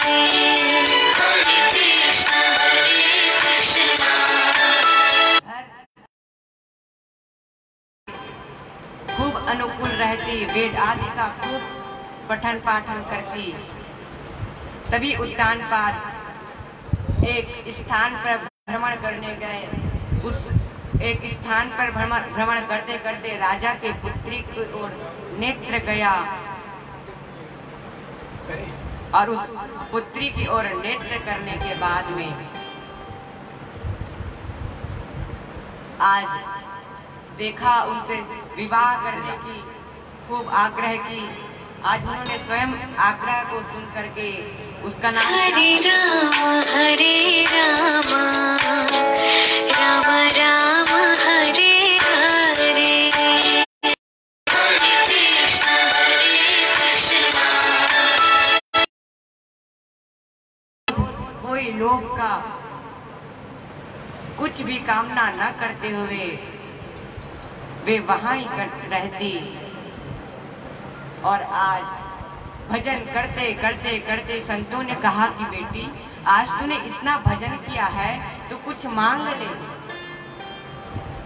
खूब अनुकूल रहती, वेद आदि का खूब पठन पाठन करती। तभी उत्तानपाद एक स्थान पर भ्रमण करने गए। उस एक स्थान पर भ्रमण करते करते राजा के पुत्री की ओर नेत्र गया और उस पुत्री की ओर नेत्र करने के बाद में आज देखा, उनसे विवाह करने की खूब आग्रह की। आज उन्होंने स्वयं आग्रह को सुन करके उसका नाम हरे राम राम राम हरे हरे, कोई लोग का कुछ भी कामना न करते हुए वे वहां ही रहती। और आज भजन करते करते करते संतों ने कहा कि बेटी, आज तूने इतना भजन किया है तो कुछ मांग ले।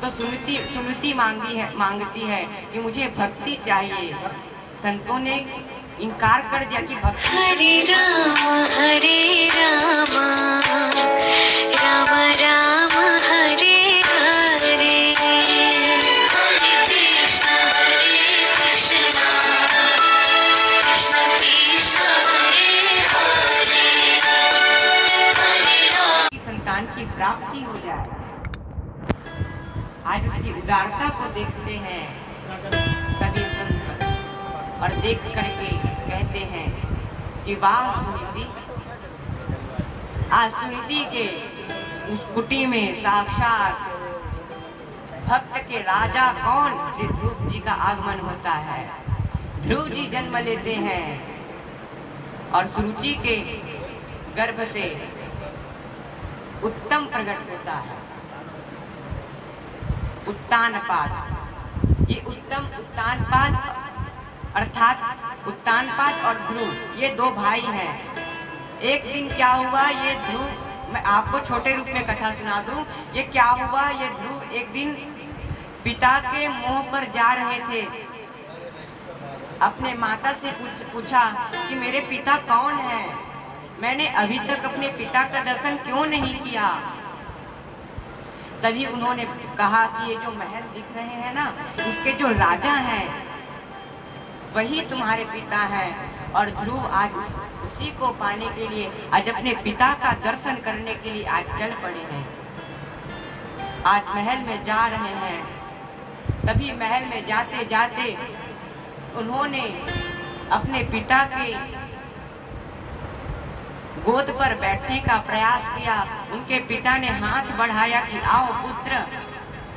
तो सुनीति मांगती है कि मुझे भक्ति चाहिए। संतों ने इनकार कर दिया कि भक्ति। हरे राम राम राम हरे हरे, संतान की प्राप्ति हो जाए। आज उसकी उदारता को देखते हैं सभी संत और देख करके कहते हैं कि वाह सुनीति, आज सुनीति के उस कुटी में साक्षात भक्त के राजा कौन श्री ध्रुव जी का आगमन होता है। ध्रुव जी जन्म लेते हैं और सुरुचि के गर्भ से उत्तम प्रकट होता है उत्तानपाद। ये उत्तानपाद अर्थात उत्तानपाद और ध्रुव ये दो भाई हैं। एक दिन क्या हुआ, ये ध्रुव, मैं आपको छोटे रूप में कथा सुना दूं। ये क्या हुआ, ये ध्रुव एक दिन पिता के मोह पर जा रहे थे। अपने माता से पूछा कि मेरे पिता कौन है, मैंने अभी तक अपने पिता का दर्शन क्यों नहीं किया। तभी उन्होंने कहा कि ये जो महल दिख रहे हैं ना, उसके जो राजा हैं वही तुम्हारे पिता हैं। और ध्रुव आज उसी को पाने के लिए, आज अपने पिता का दर्शन करने के लिए आज चल पड़े हैं। आज महल में जा रहे हैं। तभी महल में जाते जाते उन्होंने अपने पिता के गोद पर बैठने का प्रयास किया। उनके पिता ने हाथ बढ़ाया कि आओ पुत्र,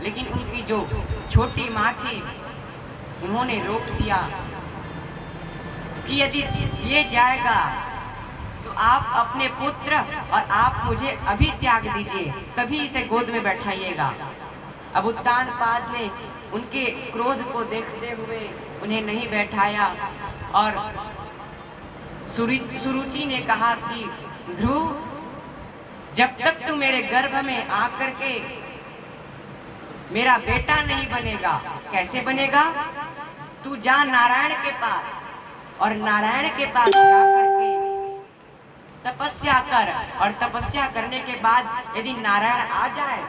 लेकिन उनकी जो छोटी माँ थी उन्होंने रोक दिया कि यदि ये जाएगा तो आप अपने पुत्र और आप मुझे अभी त्याग दीजिए, तभी इसे गोद में बैठाइएगा। अब उत्तानपाद ने उनके क्रोध को देखते हुए उन्हें नहीं बैठाया और सुरुचि ने कहा कि ध्रुव, जब तक तू मेरे गर्भ में आकर के मेरा बेटा नहीं बनेगा। कैसे बनेगा? तू जा नारायण के पास और नारायण के पास जाकर के तपस्या कर, और तपस्या करने के बाद यदि नारायण आ जाए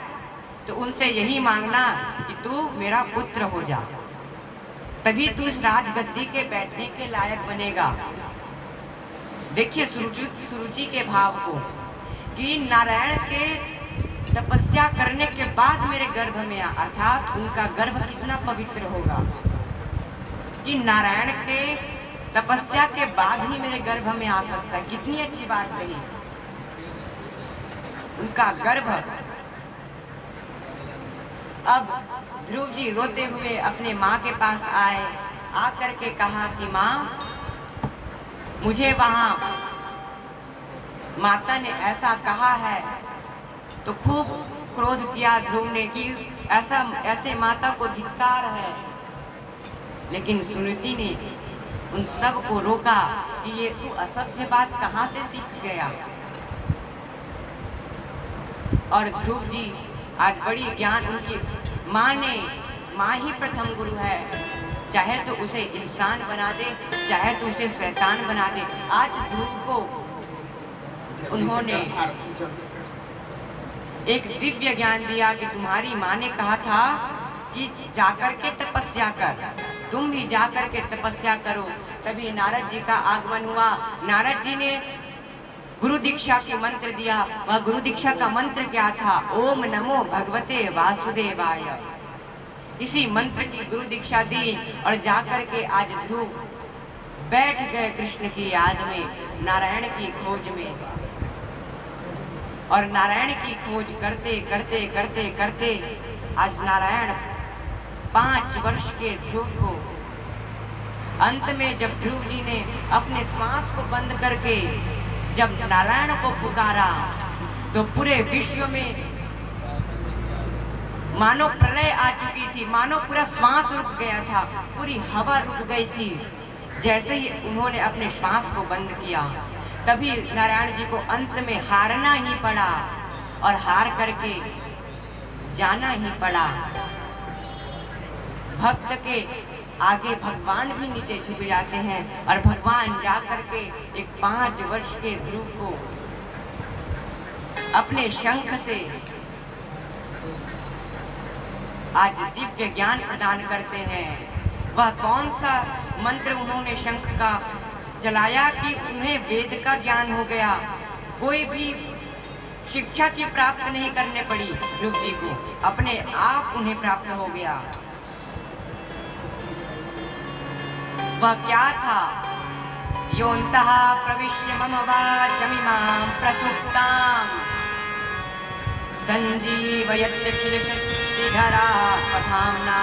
तो उनसे यही मांगना कि तू मेरा पुत्र हो जा, तभी तू इस राजगद्दी के बैठने के लायक बनेगा। देखिए सुरुचि के भाव को कि नारायण के तपस्या करने के बाद मेरे गर्भ में आ, अर्थात उनका गर्भ कितना पवित्र होगा कि नारायण के तपस्या के बाद ही मेरे गर्भ में आ सकता है। कितनी अच्छी बात कही। उनका गर्भ। अब ध्रुव जी रोते हुए अपने माँ के पास आए, आकर के कहा कि माँ, मुझे वहां माता ने ऐसा कहा है। तो खूब क्रोध किया ध्रुव ने कि ऐसे माता को धिक्कार है। लेकिन सुनीति ने उन सब को रोका कि ये तू असभ्य बात कहाँ से सीख गया। और ध्रुव जी आज बड़ी ज्ञान, उनकी माँ ही प्रथम गुरु है। चाहे तो उसे इंसान बना दे, चाहे तो उसे शैतान बना दे। आज ध्रुव को उन्होंने एक दिव्य ज्ञान दिया कि तुम्हारी माँ ने कहा था कि जाकर के तपस्या कर, तुम भी जाकर के तपस्या करो। तभी नारद जी का आगमन हुआ। नारद जी ने गुरु दीक्षा की मंत्र दिया। वह गुरु दीक्षा का मंत्र क्या था? ओम नमो भगवते वासुदेवाय। इसी मंत्र की गुरु दीक्षा दी और जाकर के आज ध्रुव बैठ गए कृष्ण की याद में, नारायण की खोज में। और नारायण की खोज करते करते करते करते आज नारायण 5 वर्ष के ध्रुव को, अंत में जब ध्रुव जी ने अपने श्वास को बंद करके जब नारायण को पुकारा तो पूरे विश्व में मानो प्रलय आ चुकी थी, मानो पूरा श्वास रुक गया था, पूरी हवा रुक गई थी। जैसे ही उन्होंने अपने श्वास को बंद किया तभी नारायण जी को अंत में हारना ही पड़ा और हार करके जाना ही पड़ा। भक्त के आगे भगवान भी नीचे झुक जाते हैं और भगवान जाकर के एक 5 वर्ष के ध्रुव को अपने शंख से आज दिव्य ज्ञान प्रदान करते हैं। वह कौन सा मंत्र उन्होंने शंख का चलाया कि उन्हें वेद का ज्ञान हो गया। कोई भी शिक्षा की प्राप्त नहीं करने पड़ी ध्रुव जी को, अपने आप उन्हें प्राप्त हो गया। वह क्या था? योऽन्तः प्रविश्य मम वाचमिमां प्रसुप्ताम् संजीवयत्यखिल शक्तिधरा स्वधाम्ना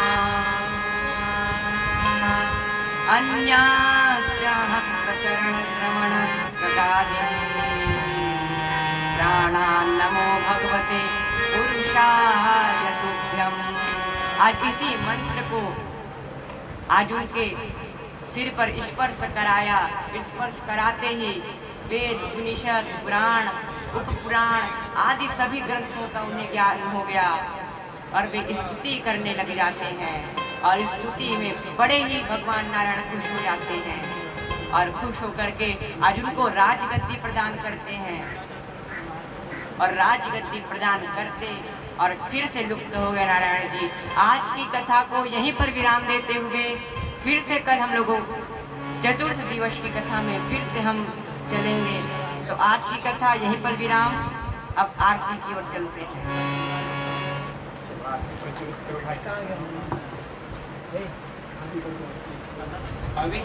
अन्याश्च हस्तचरणश्रवण गगादिन् प्राणान् नमो भगवते पुरुषाय तुभ्यम्। आज इसी मंत्र को आज उनके सिर पर स्पर्श कराया। स्पर्श कराते ही वेद, उपनिषद, पुराण, उपपुराण आदि सभी ग्रंथों का उन्हें ज्ञान हो गया और वे स्तुति करने लग जाते हैं और स्तुति में बड़े ही भगवान नारायण खुश हो जाते हैं और खुश होकर के आज उनको राजगद्दी प्रदान करते हैं। और राजगद्दी प्रदान करते और फिर से लुप्त हो गए नारायण जी। आज की कथा को यहीं पर विराम देते हुए फिर से कल हम लोगों चतुर्थ दिवस की कथा में फिर से हम चलेंगे। तो आज की कथा यहीं पर विराम। अब आरती की ओर चलते हैं। अभी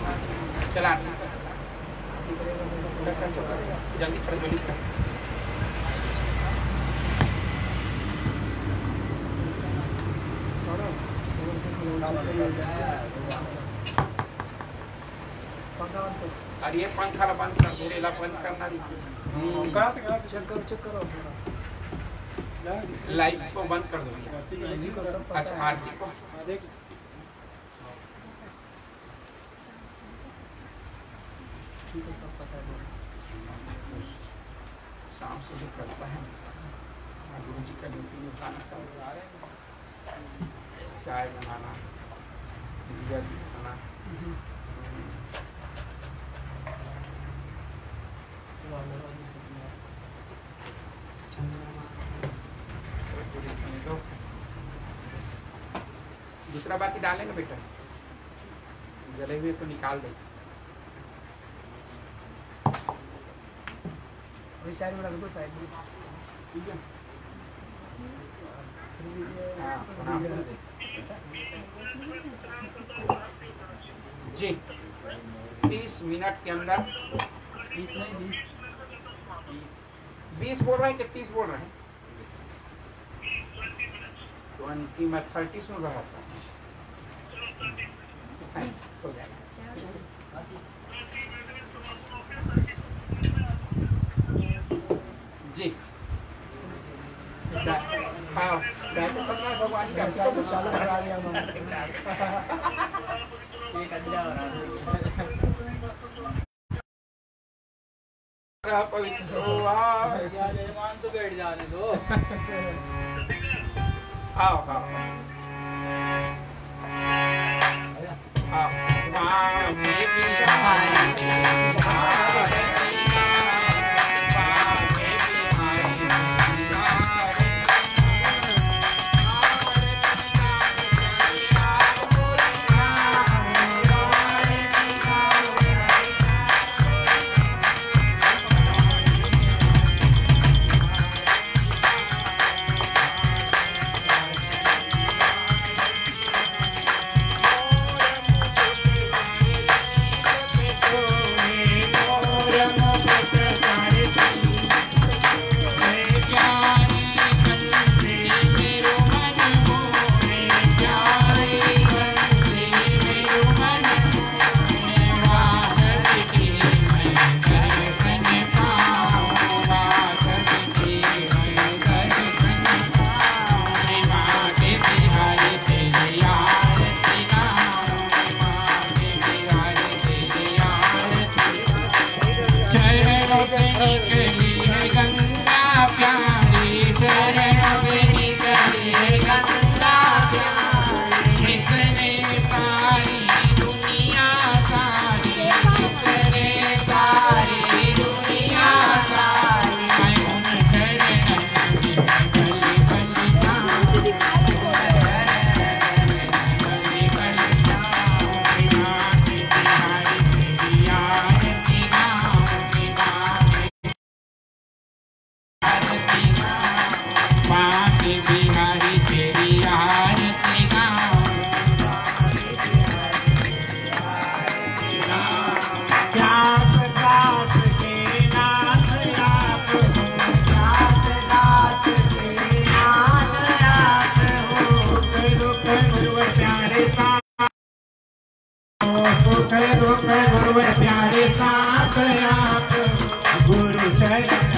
चला जल्दी अरे ये पंखा ला बंद कर मेरे ला बंद करना चेक करो लाइट को बंद कर दो अच्छा आरती को शाम से भी करता है गुरु जी का ड्यूटी उठाना चाय बनाना दिया बनाना दूसरा बाकी डालेंगे बेटा जले हुए तो निकाल दे साइड में रख दो साइड में ठीक है हाँ, प्रणाम कर दे। जी 30 मिनट के अंदर 20 बोल रहे हैं कि 30 बोल रहे हैं 20 में 30 सुन रहा था हो जाएगा जी हाँ सत्यनारायण भगवान का चालू करा दिया पवित्र हुआ तो बैठ जाने दो आओ आओ आओ प्यारे साथ आप गुरु चरण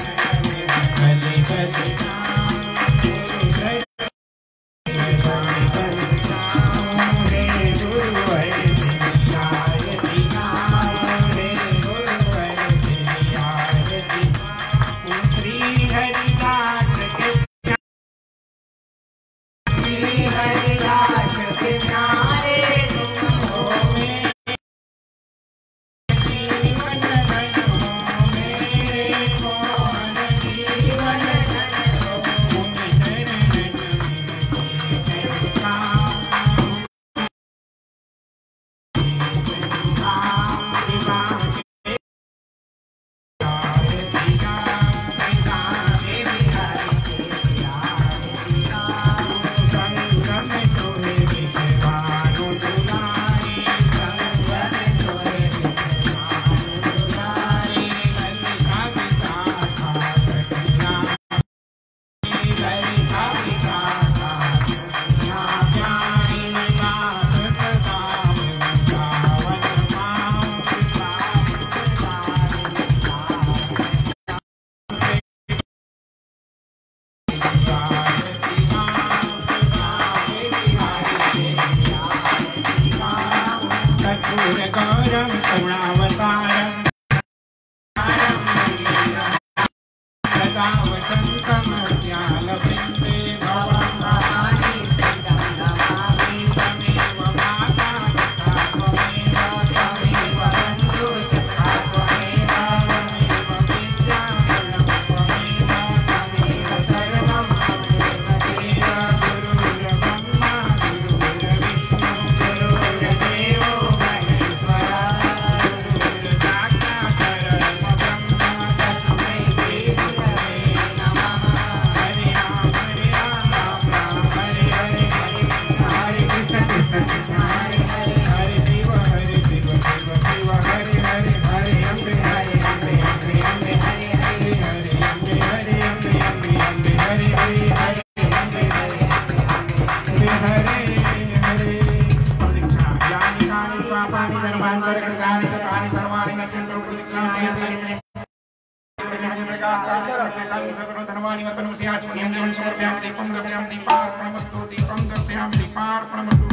आचमनीयं जलं समर्पयामि दीपं दर्शयामि दीपार्पणमस्तु दीपं दर्शयामि दीपार्पणमस्तु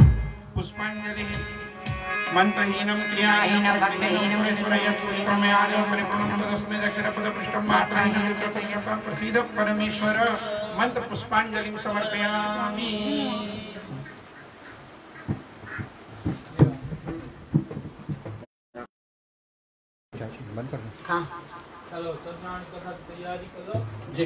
पुष्पाञ्जलिः मंत्रहीनं क्रियाहीनं भक्तिहीनं ईश्वरयत्पुरितमयाजं परिपूर्णं तदस्मै दक्षिणपदपृष्ठं मात्राहीनं रुद्रपर्यन्तं प्रसीद परमेश्वर मंत्र पुष्पाञ्जलिं समर्पयामि। हाँ चलो सत्यनारायण कथा की तैयारी करो। जी